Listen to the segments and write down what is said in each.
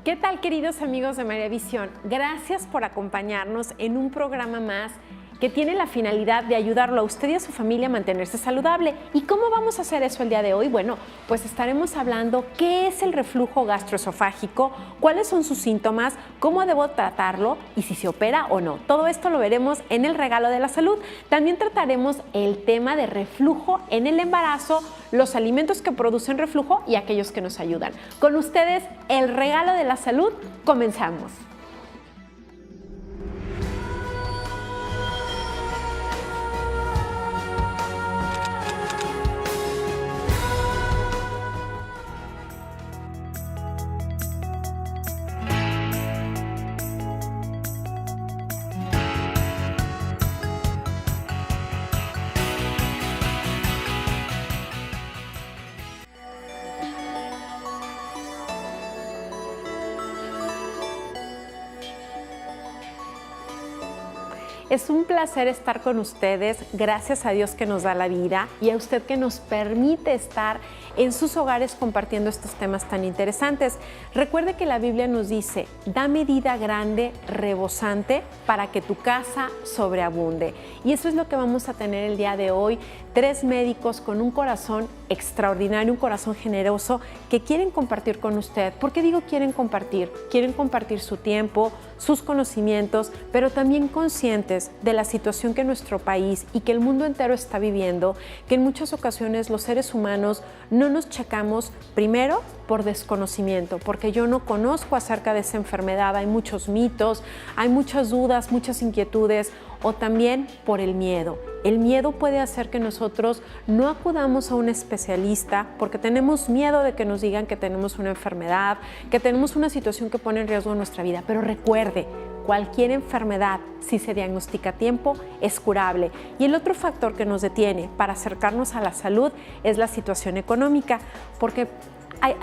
¿Qué tal, queridos amigos de María Visión? Gracias por acompañarnos en un programa más que tiene la finalidad de ayudarlo a usted y a su familia a mantenerse saludable. ¿Y cómo vamos a hacer eso el día de hoy? Bueno, pues estaremos hablando qué es el reflujo gastroesofágico, cuáles son sus síntomas, cómo debo tratarlo y si se opera o no. Todo esto lo veremos en el regalo de la salud. También trataremos el tema de reflujo en el embarazo, los alimentos que producen reflujo y aquellos que nos ayudan. Con ustedes, el regalo de la salud. Comenzamos. Es un placer estar con ustedes, gracias a Dios que nos da la vida y a usted que nos permite estar en sus hogares compartiendo estos temas tan interesantes. Recuerde que la Biblia nos dice, da medida grande, rebosante, para que tu casa sobreabunde. Y eso es lo que vamos a tener el día de hoy. 3 médicos con un corazón extraordinario, un corazón generoso que quieren compartir con usted. ¿Por qué digo quieren compartir? Quieren compartir su tiempo, sus conocimientos, pero también conscientes de la situación que nuestro país y que el mundo entero está viviendo, que en muchas ocasiones los seres humanos no nos checamos primero por desconocimiento, porque yo no conozco acerca de esa enfermedad, hay muchos mitos, hay muchas dudas, muchas inquietudes, o también por el miedo. El miedo puede hacer que nosotros no acudamos a un especialista porque tenemos miedo de que nos digan que tenemos una enfermedad, que tenemos una situación que pone en riesgo nuestra vida. Pero recuerde, cualquier enfermedad, si se diagnostica a tiempo, es curable. Y el otro factor que nos detiene para acercarnos a la salud es la situación económica, porque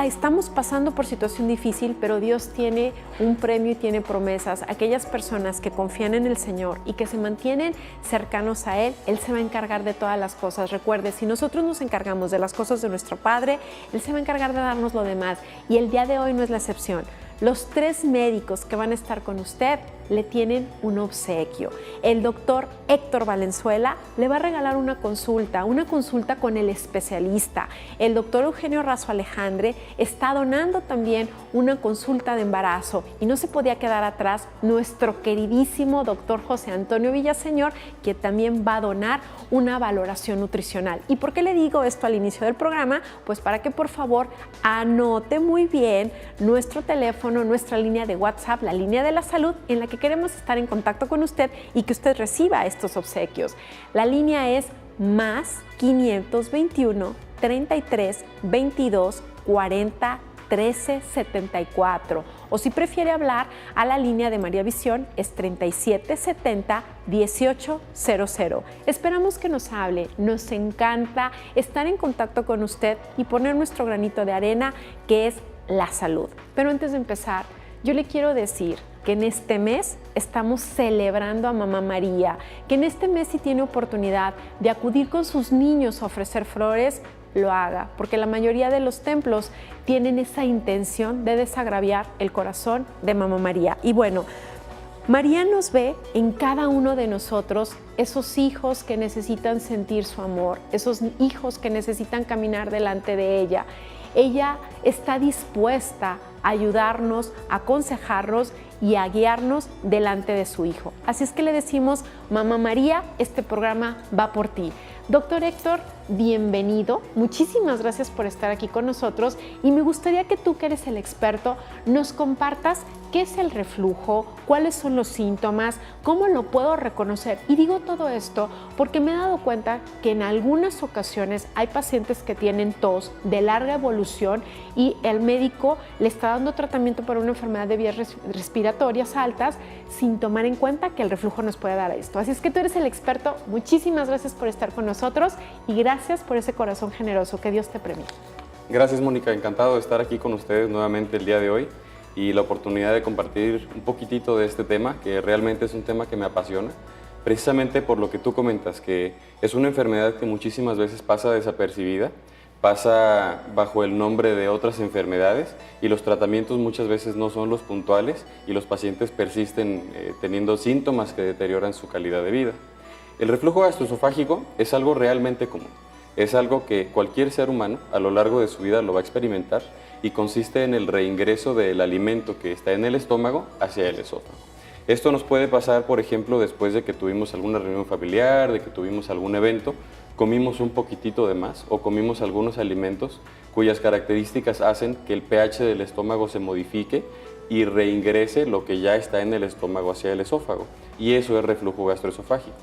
estamos pasando por situación difícil, pero Dios tiene un premio y tiene promesas. Aquellas personas que confían en el Señor y que se mantienen cercanos a Él, Él se va a encargar de todas las cosas. Recuerde, si nosotros nos encargamos de las cosas de nuestro Padre, Él se va a encargar de darnos lo demás. Y el día de hoy no es la excepción. Los 3 médicos que van a estar con usted le tienen un obsequio. El doctor Héctor Valenzuela le va a regalar una consulta con el especialista. El doctor Eugenio Razo Alejandre está donando también una consulta de embarazo y no se podía quedar atrás nuestro queridísimo doctor José Antonio Villaseñor, que también va a donar una valoración nutricional. ¿Y por qué le digo esto al inicio del programa? Pues para que por favor anote muy bien nuestro teléfono, nuestra línea de WhatsApp, la línea de la salud, en la que queremos estar en contacto con usted y que usted reciba estos obsequios. La línea es más 521 33 22 40 13 74, o si prefiere hablar a la línea de María Visión es 37 70 18 00. Esperamos que nos hable, nos encanta estar en contacto con usted y poner nuestro granito de arena, que es la salud. Pero antes de empezar, yo le quiero decir que en este mes estamos celebrando a Mamá María, que en este mes si tiene oportunidad de acudir con sus niños a ofrecer flores, lo haga, porque la mayoría de los templos tienen esa intención de desagraviar el corazón de Mamá María. Y bueno, María nos ve en cada uno de nosotros esos hijos que necesitan sentir su amor, esos hijos que necesitan caminar delante de ella. Ella está dispuesta a ayudarnos, a aconsejarnos y a guiarnos delante de su hijo. Así es que le decimos, Mamá María, este programa va por ti. Doctor Héctor, bienvenido. Muchísimas gracias por estar aquí con nosotros y me gustaría que tú, que eres el experto, nos compartas qué es el reflujo, cuáles son los síntomas, cómo lo puedo reconocer. Y digo todo esto porque me he dado cuenta que en algunas ocasiones hay pacientes que tienen tos de larga evolución y el médico le está dando tratamiento para una enfermedad de vías respiratorias altas sin tomar en cuenta que el reflujo nos puede dar esto. Así es que tú eres el experto. Muchísimas gracias por estar con nosotros y gracias por ese corazón generoso. Que Dios te premie. Gracias, Mónica. Encantado de estar aquí con ustedes nuevamente el día de hoy y la oportunidad de compartir un poquitito de este tema, que realmente es un tema que me apasiona, precisamente por lo que tú comentas, que es una enfermedad que muchísimas veces pasa desapercibida, pasa bajo el nombre de otras enfermedades y los tratamientos muchas veces no son los puntuales y los pacientes persisten teniendo síntomas que deterioran su calidad de vida. El reflujo gastroesofágico es algo realmente común. Es algo que cualquier ser humano a lo largo de su vida lo va a experimentar y consiste en el reingreso del alimento que está en el estómago hacia el esófago. Esto nos puede pasar, por ejemplo, después de que tuvimos alguna reunión familiar, de que tuvimos algún evento, comimos un poquitito de más o comimos algunos alimentos cuyas características hacen que el pH del estómago se modifique y reingrese lo que ya está en el estómago hacia el esófago. Y eso es reflujo gastroesofágico.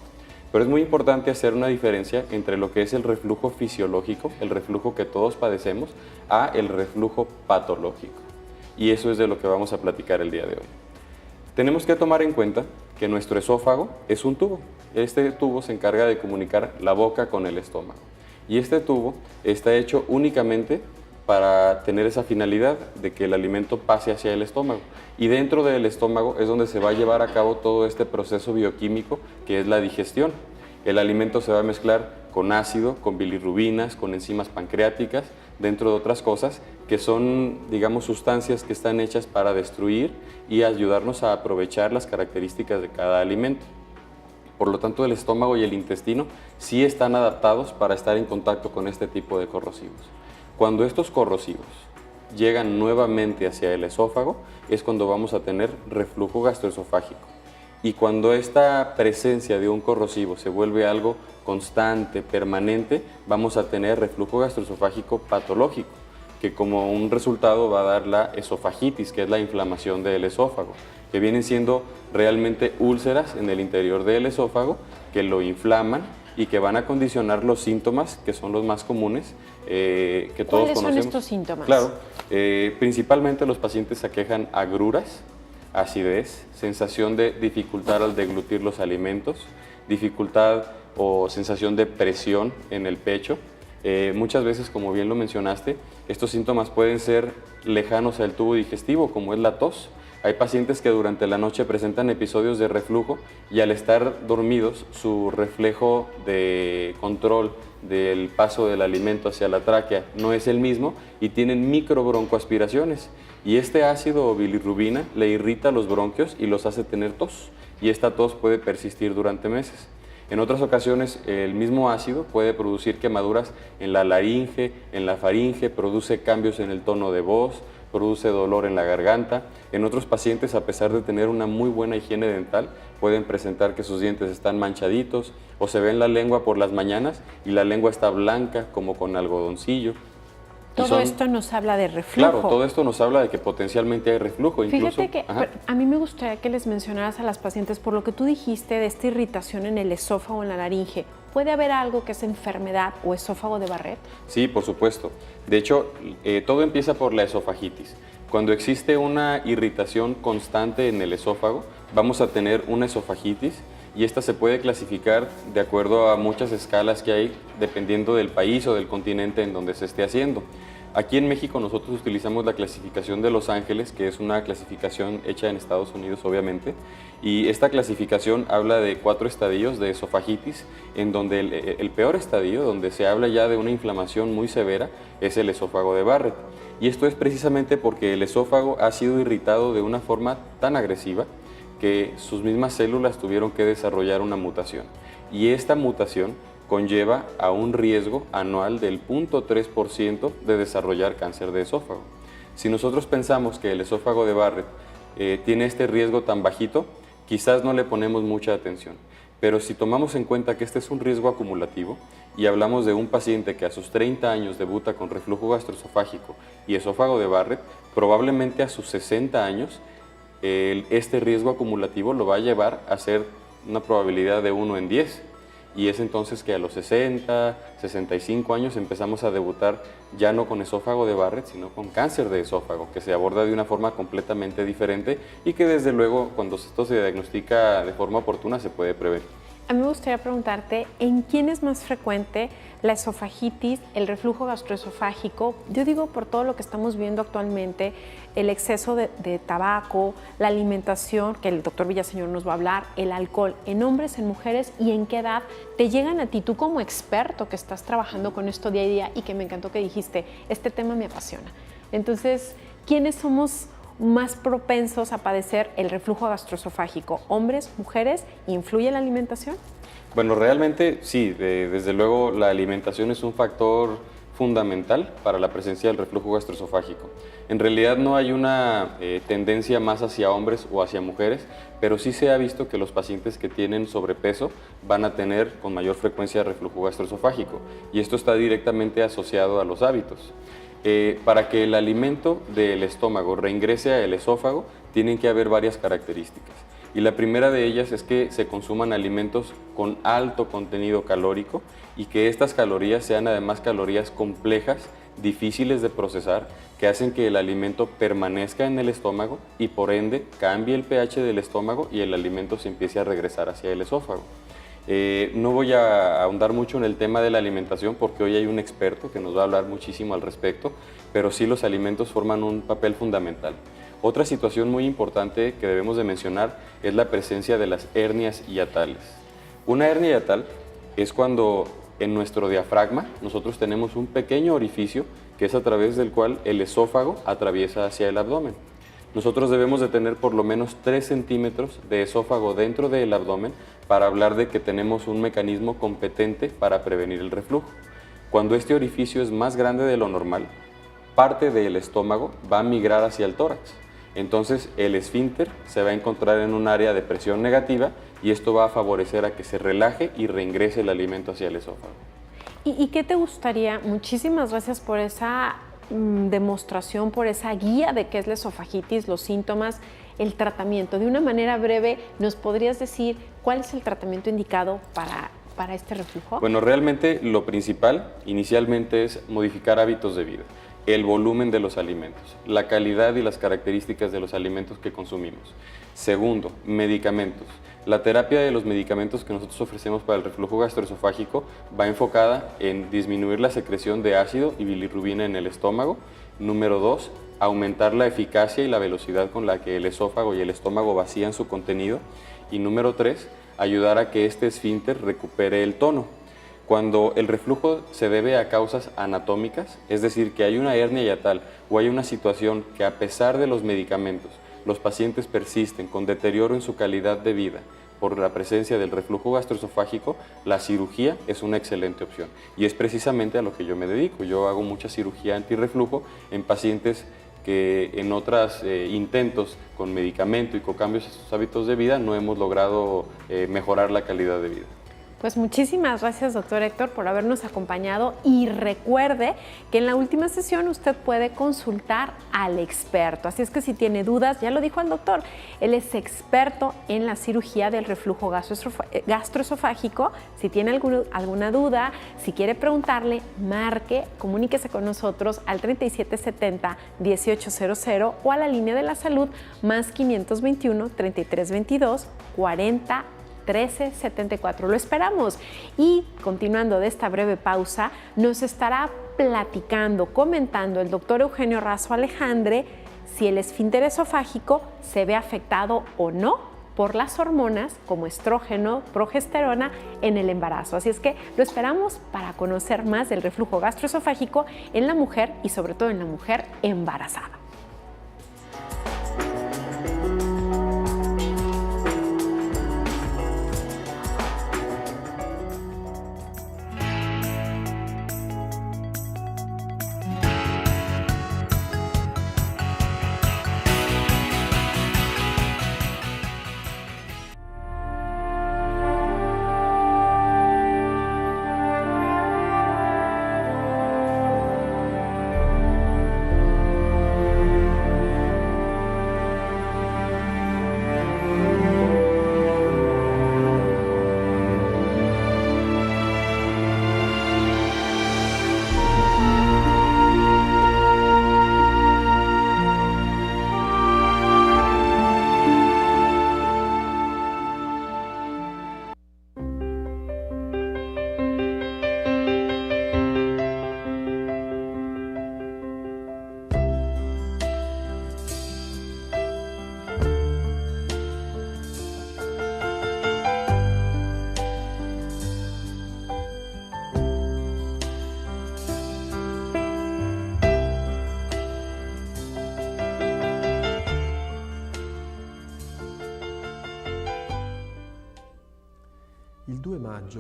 Pero es muy importante hacer una diferencia entre lo que es el reflujo fisiológico, el reflujo que todos padecemos, a el reflujo patológico. Y eso es de lo que vamos a platicar el día de hoy. Tenemos que tomar en cuenta que nuestro esófago es un tubo. Este tubo se encarga de comunicar la boca con el estómago. Y este tubo está hecho únicamente para tener esa finalidad de que el alimento pase hacia el estómago. Y dentro del estómago es donde se va a llevar a cabo todo este proceso bioquímico que es la digestión. El alimento se va a mezclar con ácido, con bilirrubinas, con enzimas pancreáticas, dentro de otras cosas que son, digamos, sustancias que están hechas para destruir y ayudarnos a aprovechar las características de cada alimento. Por lo tanto, el estómago y el intestino sí están adaptados para estar en contacto con este tipo de corrosivos. Cuando estos corrosivos llegan nuevamente hacia el esófago, es cuando vamos a tener reflujo gastroesofágico. Y cuando esta presencia de un corrosivo se vuelve algo constante, permanente, vamos a tener reflujo gastroesofágico patológico, que como un resultado va a dar la esofagitis, que es la inflamación del esófago, que vienen siendo realmente úlceras en el interior del esófago que lo inflaman y que van a condicionar los síntomas, que son los más comunes, que todos conocemos. ¿Cuáles son estos síntomas? Claro, principalmente los pacientes se aquejan agruras, acidez, sensación de dificultad al deglutir los alimentos, dificultad o sensación de presión en el pecho. Muchas veces, como bien lo mencionaste, estos síntomas pueden ser lejanos al tubo digestivo, como es la tos. Hay pacientes que durante la noche presentan episodios de reflujo y al estar dormidos, su reflejo de control del paso del alimento hacia la tráquea no es el mismo y tienen microbroncoaspiraciones. Y este ácido o bilirrubina le irrita los bronquios y los hace tener tos. Y esta tos puede persistir durante meses. En otras ocasiones, el mismo ácido puede producir quemaduras en la laringe, en la faringe, produce cambios en el tono de voz, produce dolor en la garganta. En otros pacientes, a pesar de tener una muy buena higiene dental, pueden presentar que sus dientes están manchaditos o se ven la lengua por las mañanas y la lengua está blanca como con algodoncillo. Todo esto nos habla de reflujo. Claro, todo esto nos habla de que potencialmente hay reflujo. Fíjate que a mí me gustaría que les mencionaras a las pacientes, por lo que tú dijiste de esta irritación en el esófago, en la laringe, ¿puede haber algo que es enfermedad o esófago de Barrett? Sí, por supuesto. De hecho, todo empieza por la esofagitis. Cuando existe una irritación constante en el esófago, vamos a tener una esofagitis y esta se puede clasificar de acuerdo a muchas escalas que hay dependiendo del país o del continente en donde se esté haciendo. Aquí en México nosotros utilizamos la clasificación de Los Ángeles, que es una clasificación hecha en Estados Unidos obviamente, y esta clasificación habla de 4 estadios de esofagitis, en donde el peor estadio, donde se habla ya de una inflamación muy severa, es el esófago de Barrett. Y esto es precisamente porque el esófago ha sido irritado de una forma tan agresiva que sus mismas células tuvieron que desarrollar una mutación. Y esta mutación conlleva a un riesgo anual del 0.3% de desarrollar cáncer de esófago. Si nosotros pensamos que el esófago de Barrett tiene este riesgo tan bajito, quizás no le ponemos mucha atención. Pero si tomamos en cuenta que este es un riesgo acumulativo y hablamos de un paciente que a sus 30 años debuta con reflujo gastroesofágico y esófago de Barrett, probablemente a sus 60 años este riesgo acumulativo lo va a llevar a ser una probabilidad de 1 en 10. Y es entonces que a los 60, 65 años empezamos a debutar ya no con esófago de Barrett, sino con cáncer de esófago, que se aborda de una forma completamente diferente y que desde luego cuando esto se diagnostica de forma oportuna se puede prevenir. A mí me gustaría preguntarte, ¿en quién es más frecuente la esofagitis, el reflujo gastroesofágico? Yo digo por todo lo que estamos viendo actualmente, el exceso de tabaco, la alimentación, que el doctor Villaseñor nos va a hablar, el alcohol, en hombres, en mujeres y en qué edad te llegan a ti, tú como experto que estás trabajando con esto día a día y que me encantó que dijiste, este tema me apasiona. Entonces, ¿quiénes somos más propensos a padecer el reflujo gastroesofágico? ¿Hombres, mujeres? ¿Influye la alimentación? Bueno, realmente sí, desde luego la alimentación es un factor fundamental para la presencia del reflujo gastroesofágico. En realidad no hay una tendencia más hacia hombres o hacia mujeres, pero sí se ha visto que los pacientes que tienen sobrepeso van a tener con mayor frecuencia reflujo gastroesofágico y esto está directamente asociado a los hábitos. Para que el alimento del estómago reingrese al esófago, tienen que haber varias características. Y la primera de ellas es que se consuman alimentos con alto contenido calórico y que estas calorías sean además calorías complejas, difíciles de procesar, que hacen que el alimento permanezca en el estómago y por ende cambie el pH del estómago y el alimento se empiece a regresar hacia el esófago. No voy a ahondar mucho en el tema de la alimentación porque hoy hay un experto que nos va a hablar muchísimo al respecto, pero sí los alimentos forman un papel fundamental. Otra situación muy importante que debemos de mencionar es la presencia de las hernias hiatales. Una hernia hiatal es cuando en nuestro diafragma nosotros tenemos un pequeño orificio que es a través del cual el esófago atraviesa hacia el abdomen. Nosotros debemos de tener por lo menos 3 centímetros de esófago dentro del abdomen para hablar de que tenemos un mecanismo competente para prevenir el reflujo. Cuando este orificio es más grande de lo normal, parte del estómago va a migrar hacia el tórax. Entonces el esfínter se va a encontrar en un área de presión negativa y esto va a favorecer a que se relaje y reingrese el alimento hacia el esófago. ¿Y qué te gustaría? Muchísimas gracias por esa demostración, por esa guía de qué es la esofagitis, los síntomas, el tratamiento. De una manera breve, ¿nos podrías decir cuál es el tratamiento indicado para este reflujo? Bueno, realmente lo principal inicialmente es modificar hábitos de vida. El volumen de los alimentos, la calidad y las características de los alimentos que consumimos. Segundo, medicamentos. La terapia de los medicamentos que nosotros ofrecemos para el reflujo gastroesofágico va enfocada en disminuir la secreción de ácido y bilirrubina en el estómago. Número 2, aumentar la eficacia y la velocidad con la que el esófago y el estómago vacían su contenido. Y número 3, ayudar a que este esfínter recupere el tono. Cuando el reflujo se debe a causas anatómicas, es decir, que hay una hernia hiatal o hay una situación que a pesar de los medicamentos, los pacientes persisten con deterioro en su calidad de vida por la presencia del reflujo gastroesofágico, la cirugía es una excelente opción. Y es precisamente a lo que yo me dedico. Yo hago mucha cirugía antirreflujo en pacientes que en otros intentos con medicamento y con cambios en sus hábitos de vida no hemos logrado mejorar la calidad de vida. Pues muchísimas gracias, doctor Héctor, por habernos acompañado y recuerde que en la última sesión usted puede consultar al experto. Así es que si tiene dudas, ya lo dijo el doctor, él es experto en la cirugía del reflujo gastroesofágico. Si tiene alguna duda, si quiere preguntarle, marque, comuníquese con nosotros al 3770-1800 o a la línea de la salud más 521-3322-40 1374. Lo esperamos. Y continuando de esta breve pausa, nos estará platicando, comentando el doctor Eugenio Razo Alejandre si el esfínter esofágico se ve afectado o no por las hormonas como estrógeno, progesterona en el embarazo. Así es que lo esperamos para conocer más del reflujo gastroesofágico en la mujer y sobre todo en la mujer embarazada.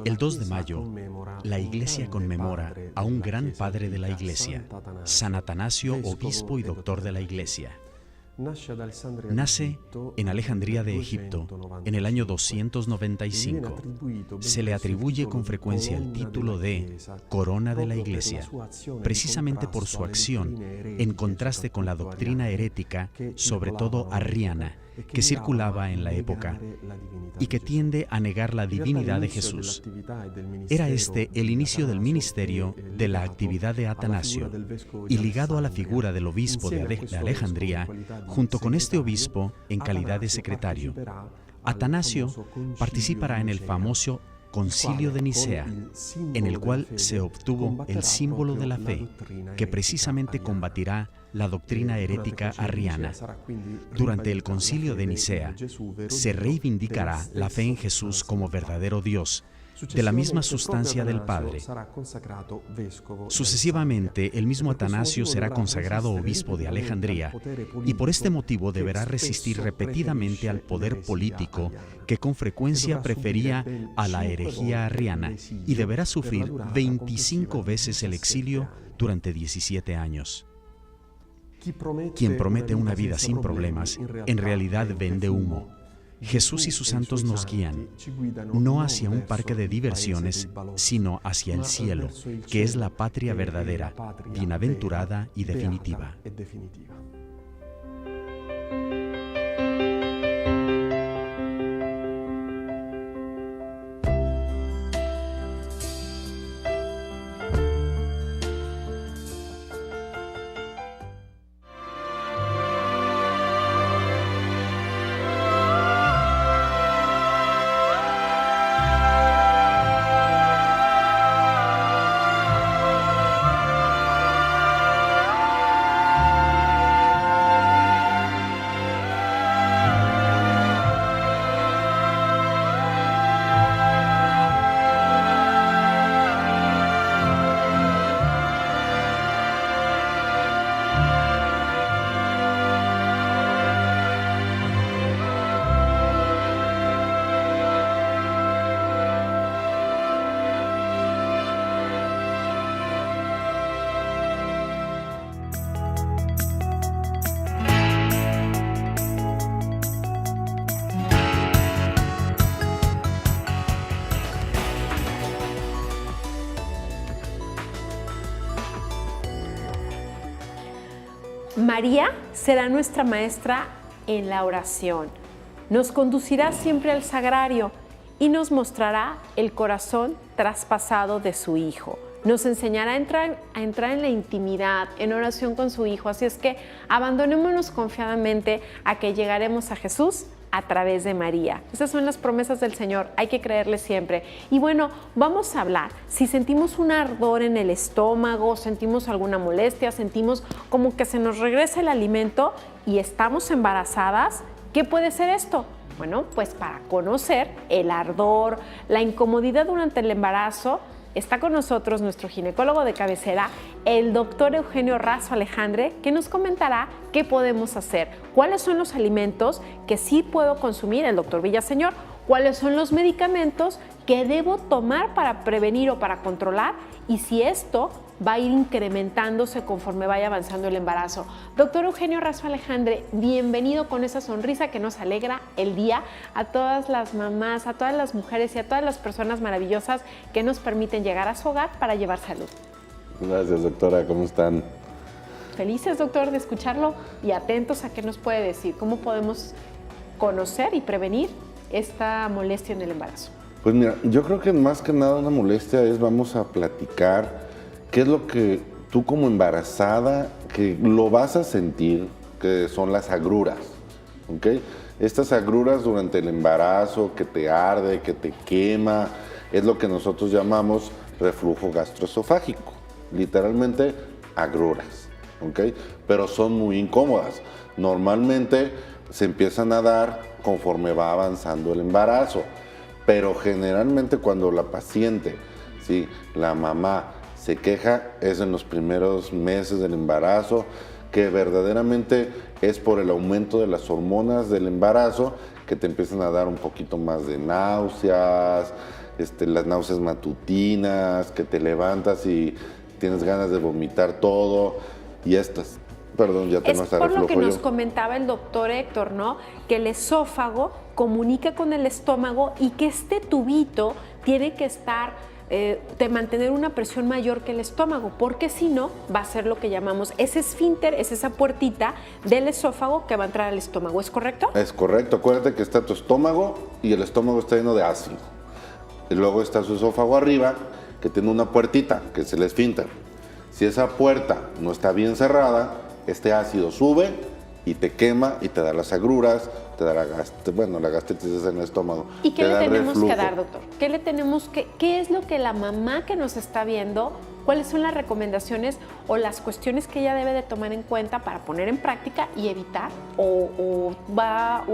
El 2 de mayo, la Iglesia conmemora a un gran padre de la Iglesia, San Atanasio, obispo y doctor de la Iglesia. Nace en Alejandría de Egipto en el año 295. Se le atribuye con frecuencia el título de Corona de la Iglesia, precisamente por su acción en contraste con la doctrina herética, sobre todo arriana, que circulaba en la época y que tiende a negar la divinidad de Jesús. Era este el inicio del ministerio de la actividad de Atanasio, y ligado a la figura del obispo de Alejandría, junto con este obispo en calidad de secretario. Atanasio participará en el famoso Concilio de Nicea, en el cual se obtuvo el símbolo de la fe, que precisamente combatirá la doctrina herética arriana. Durante el Concilio de Nicea se reivindicará la fe en Jesús como verdadero Dios, de la misma sustancia del Padre. Sucesivamente, el mismo Atanasio será consagrado obispo de Alejandría y por este motivo deberá resistir repetidamente al poder político que con frecuencia prefería a la herejía arriana y deberá sufrir 25 veces el exilio durante 17 años. Quien promete una vida sin problemas, en realidad vende humo. Jesús y sus santos nos guían, no hacia un parque de diversiones, sino hacia el cielo, que es la patria verdadera, bienaventurada y definitiva. María será nuestra maestra en la oración. Nos conducirá siempre al sagrario y nos mostrará el corazón traspasado de su Hijo. Nos enseñará a entrar en la intimidad, en oración con su Hijo. Así es que abandonémonos confiadamente a que llegaremos a Jesús a través de María. Esas son las promesas del Señor, hay que creerle siempre. Y bueno, vamos a hablar. Si sentimos un ardor en el estómago, sentimos alguna molestia, sentimos como que se nos regresa el alimento y estamos embarazadas, ¿qué puede ser esto? Bueno, pues para conocer el ardor, la incomodidad durante el embarazo, está con nosotros nuestro ginecólogo de cabecera, el doctor Eugenio Razo Alejandre, que nos comentará qué podemos hacer, cuáles son los alimentos que sí puedo consumir, el doctor Villaseñor, cuáles son los medicamentos que debo tomar para prevenir o para controlar y si esto va a ir incrementándose conforme vaya avanzando el embarazo. Doctor Eugenio Razo Alejandre, bienvenido con esa sonrisa que nos alegra el día a todas las mamás, a todas las mujeres y a todas las personas maravillosas que nos permiten llegar a su hogar para llevar salud. Gracias, doctora. ¿Cómo están? Felices, doctor, de escucharlo y atentos a qué nos puede decir, cómo podemos conocer y prevenir esta molestia en el embarazo. Pues mira, yo creo que más que nada una molestia es vamos a platicar qué es lo que tú como embarazada, que lo vas a sentir, que son las agruras, ¿ok? Estas agruras durante el embarazo, que te arde, que te quema, es lo que nosotros llamamos reflujo gastroesofágico, literalmente agruras, ¿ok? Pero son muy incómodas. Normalmente se empiezan a dar conforme va avanzando el embarazo, pero generalmente cuando la paciente, ¿sí?, la mamá, se queja, es en los primeros meses del embarazo, que verdaderamente es por el aumento de las hormonas del embarazo que te empiezan a dar un poquito más de náuseas, las náuseas matutinas, que te levantas y tienes ganas de vomitar todo y estas. Perdón, ya tengo hasta reflujo. Es por lo que nos comentaba el doctor Héctor, ¿no? Que el esófago comunica con el estómago y que este tubito tiene que estar de mantener una presión mayor que el estómago, porque si no, va a ser lo que llamamos ese esfínter, es esa puertita del esófago que va a entrar al estómago, ¿es correcto? Es correcto, acuérdate que está tu estómago y el estómago está lleno de ácido. Y luego está su esófago arriba, que tiene una puertita, que es el esfínter. Si esa puerta no está bien cerrada, este ácido sube y te quema y te da las agruras, te da la gastritis es en el estómago. ¿Y qué te le da tenemos reflujo. que dar, doctor? ¿Qué es lo que la mamá que nos está viendo, cuáles son las recomendaciones o las cuestiones que ella debe de tomar en cuenta para poner en práctica y evitar? ¿O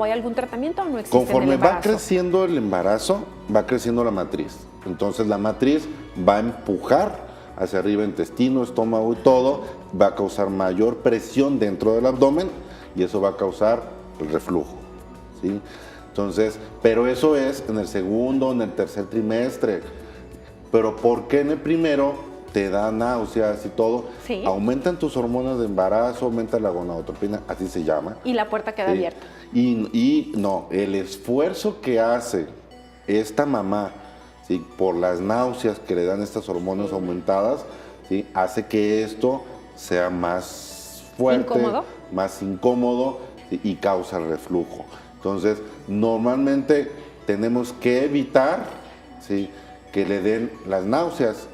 hay algún tratamiento o no existe? Conforme en el va creciendo el embarazo, va creciendo la matriz. Entonces la matriz va a empujar hacia arriba intestino, estómago y todo, va a causar mayor presión dentro del abdomen y eso va a causar el reflujo, ¿sí? Entonces, pero eso es en el segundo, en el tercer trimestre. Pero ¿por qué en el primero te da náuseas y todo? Sí. Aumentan tus hormonas de embarazo, aumenta la gonadotropina, así se llama. Y la puerta queda ¿sí? abierta. Y no, el esfuerzo que hace esta mamá, ¿sí? Por las náuseas que le dan estas hormonas aumentadas, ¿sí? Hace que esto sea más fuerte, más incómodo, ¿sí? Y causa reflujo. Entonces, normalmente tenemos que evitar, ¿sí? Que le den las náuseas.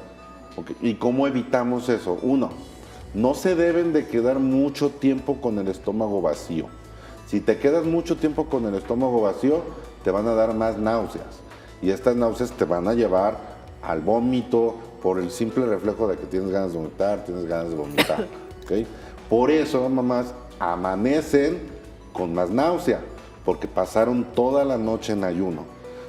¿Okay? ¿Y cómo evitamos eso? Uno, no se deben de quedar mucho tiempo con el estómago vacío. Si te quedas mucho tiempo con el estómago vacío, te van a dar más náuseas. Y estas náuseas te van a llevar al vómito por el simple reflejo de que tienes ganas de vomitar, ¿okay? Por eso, mamás, amanecen con más náusea, porque pasaron toda la noche en ayuno.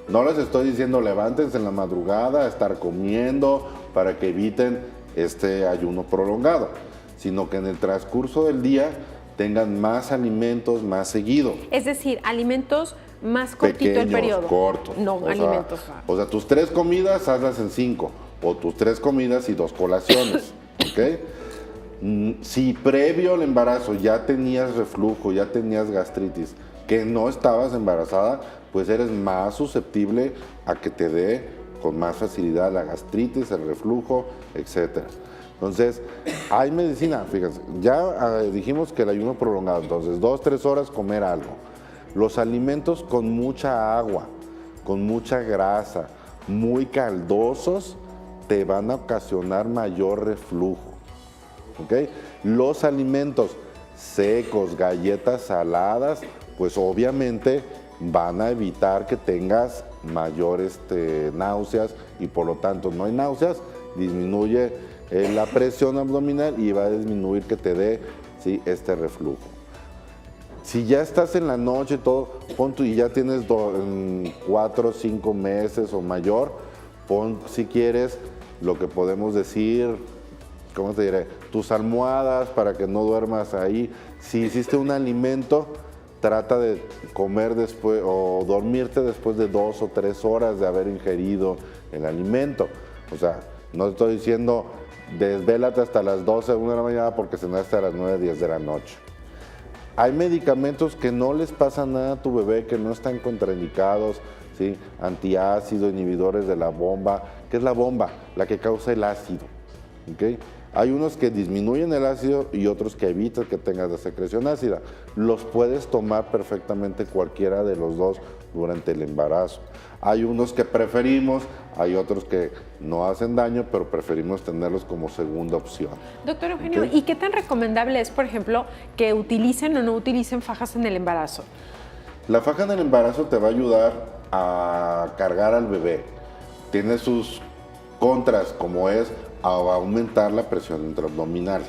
No les estoy diciendo levántense en la madrugada a estar comiendo para que eviten este ayuno prolongado, sino que en el transcurso del día tengan más alimentos más seguido. Es decir, alimentos más cortito el periodo. Cortos. No, alimentos. O sea, tus 3 comidas hazlas en 5, o tus 3 comidas y 2 colaciones, ¿ok? Si previo al embarazo ya tenías reflujo, ya tenías gastritis, que no estabas embarazada, pues eres más susceptible a que te dé con más facilidad la gastritis, el reflujo, etc. Entonces, hay medicina, fíjense, ya dijimos que el ayuno prolongado, entonces 2-3 horas comer algo. Los alimentos con mucha agua, con mucha grasa, muy caldosos, te van a ocasionar mayor reflujo. ¿Okay? Los alimentos secos, galletas saladas, pues obviamente van a evitar que tengas mayores náuseas y por lo tanto no hay náuseas, disminuye la presión abdominal y va a disminuir que te dé, ¿sí? Este reflujo. Si ya estás en la noche y todo, y ya tienes 4 o 5 meses o mayor, pon si quieres lo que podemos decir, ¿cómo te diré? Tus almohadas para que no duermas ahí. Si hiciste un alimento, trata de comer después o dormirte después de 2 o 3 horas de haber ingerido el alimento. O sea, no te estoy diciendo desvélate hasta las 12, 1 de la mañana porque cenaste a las 9, 10 de la noche. Hay medicamentos que no les pasa nada a tu bebé, que no están contraindicados, ¿sí? Antiácido, inhibidores de la bomba. ¿Qué es la bomba? La que causa el ácido. ¿Okay? Hay unos que disminuyen el ácido y otros que evitan que tengas la secreción ácida. Los puedes tomar perfectamente cualquiera de los dos durante el embarazo. Hay unos que preferimos, hay otros que no hacen daño, pero preferimos tenerlos como segunda opción. Doctor Eugenio, ¿Okay? ¿Y qué tan recomendable es, por ejemplo, que utilicen o no utilicen fajas en el embarazo? La faja en el embarazo te va a ayudar a cargar al bebé. Tiene sus contras, como es a aumentar la presión intraabdominal.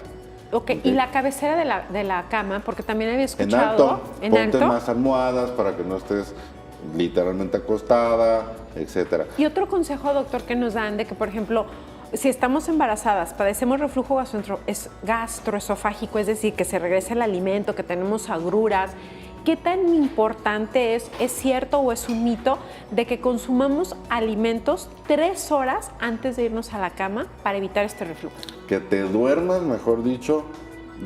Okay. Y la cabecera de la cama, porque también había escuchado... Ponte más almohadas para que no estés literalmente acostada, etcétera. Y otro consejo, doctor, que nos dan de que, por ejemplo, si estamos embarazadas, padecemos reflujo gastroesofágico, es decir, que se regresa el alimento, que tenemos agruras, ¿qué tan importante es cierto o es un mito de que consumamos alimentos 3 horas antes de irnos a la cama para evitar este reflujo? Que te duermas, mejor dicho,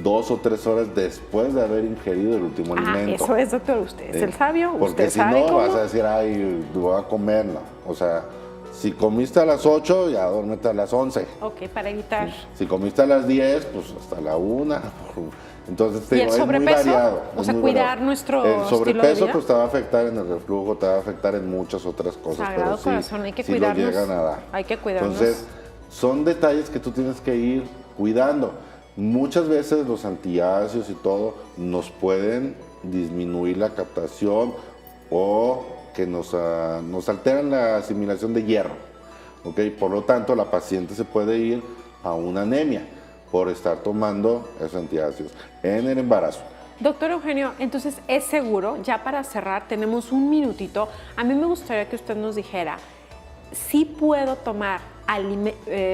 2 o 3 horas después de haber ingerido el último alimento. Eso es, doctor, usted es el sabio, porque usted si sabe no, cómo. vas a decir, ay, voy a comer, no. O sea, si comiste a las 8, ya duérmete a las 11. Ok, para evitar. Si comiste a las 10, pues hasta la 1. Entonces, ¿Y el es muy sobrepeso? variado. O sea, muy cuidar variado. nuestro El estilo de sobrepeso vida. pues te va a afectar en el reflujo, te va a afectar en muchas otras cosas. Sagrado pero sí, corazón, hay que sí cuidarnos. lo llegan a dar. Hay que cuidarnos. Entonces, son detalles que tú tienes que ir cuidando. Muchas veces los antiácidos y todo nos pueden disminuir la captación o que nos alteran la asimilación de hierro. ¿Okay? Por lo tanto, la paciente se puede ir a una anemia por estar tomando esos antiácidos en el embarazo. Doctor Eugenio, entonces es seguro, ya para cerrar, tenemos un minutito. A mí me gustaría que usted nos dijera, ¿sí puedo tomar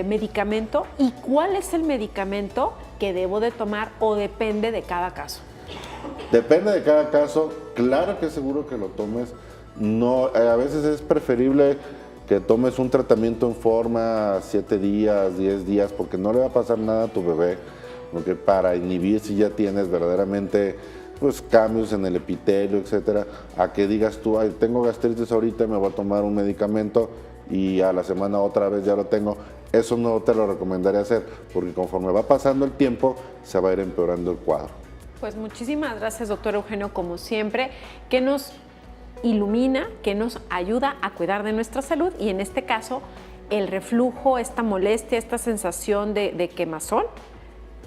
medicamento y cuál es el medicamento que debo de tomar o depende de cada caso? Depende de cada caso, claro que es seguro que lo tomes. No, a veces es preferible que tomes un tratamiento en forma 7 días, 10 días, porque no le va a pasar nada a tu bebé, porque para inhibir si ya tienes verdaderamente pues, cambios en el epitelio, etcétera, a que digas tú, ay, tengo gastritis ahorita, me voy a tomar un medicamento y a la semana otra vez ya lo tengo. Eso no te lo recomendaría hacer, porque conforme va pasando el tiempo, se va a ir empeorando el cuadro. Pues muchísimas gracias, doctor Eugenio, como siempre, que nos ilumina, que nos ayuda a cuidar de nuestra salud y en este caso el reflujo, esta molestia, esta sensación de quemazón,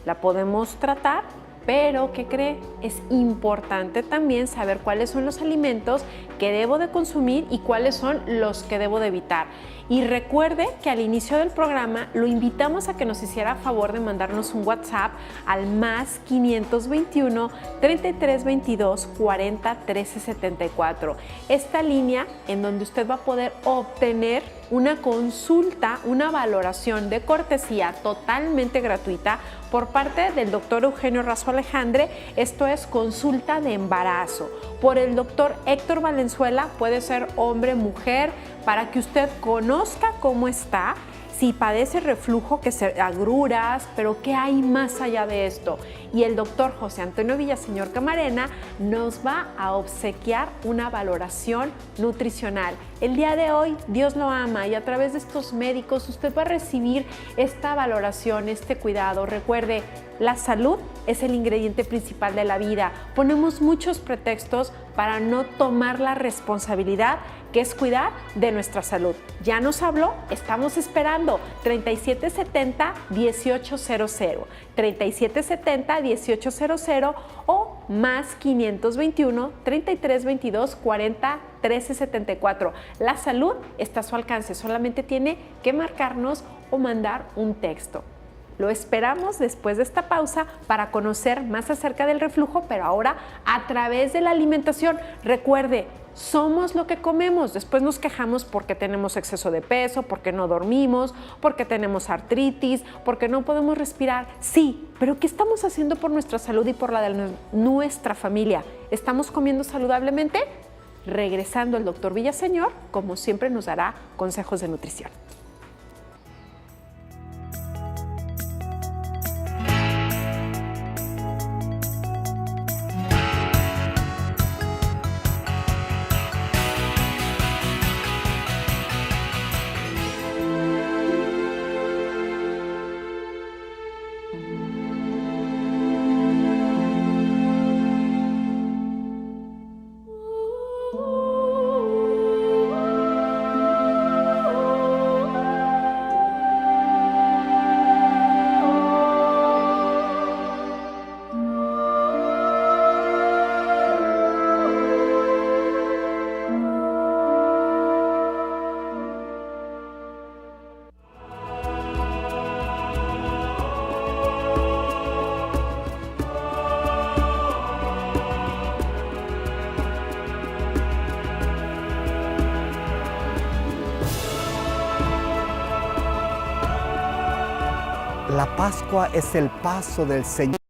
la podemos tratar, pero ¿qué cree? Es importante también saber cuáles son los alimentos que debo de consumir y cuáles son los que debo de evitar. Y recuerde que al inicio del programa lo invitamos a que nos hiciera favor de mandarnos un WhatsApp al más 521 3322 40 13 74. Esta línea en donde usted va a poder obtener una consulta, una valoración de cortesía totalmente gratuita por parte del doctor Eugenio Razo Alejandre. Esto es consulta de embarazo. Por el doctor Héctor Valenzuela, puede ser hombre, mujer, para que usted conozca cómo está, si padece reflujo, que se agruras, pero qué hay más allá de esto. Y el doctor José Antonio Villaseñor Camarena nos va a obsequiar una valoración nutricional. El día de hoy, Dios lo ama y a través de estos médicos usted va a recibir esta valoración, este cuidado. Recuerde, la salud es el ingrediente principal de la vida. Ponemos muchos pretextos para no tomar la responsabilidad que es cuidar de nuestra salud. Ya nos habló, estamos esperando 3770-1800, 3770-1800 o más 521-3322-40-1374. La salud está a su alcance, solamente tiene que marcarnos o mandar un texto. Lo esperamos después de esta pausa para conocer más acerca del reflujo, pero ahora a través de la alimentación. Recuerde, somos lo que comemos. Después nos quejamos porque tenemos exceso de peso, porque no dormimos, porque tenemos artritis, porque no podemos respirar. Sí, pero ¿qué estamos haciendo por nuestra salud y por la de nuestra familia? ¿Estamos comiendo saludablemente? Regresando el doctor Villaseñor, como siempre, nos dará consejos de nutrición. La Pascua es el paso del Señor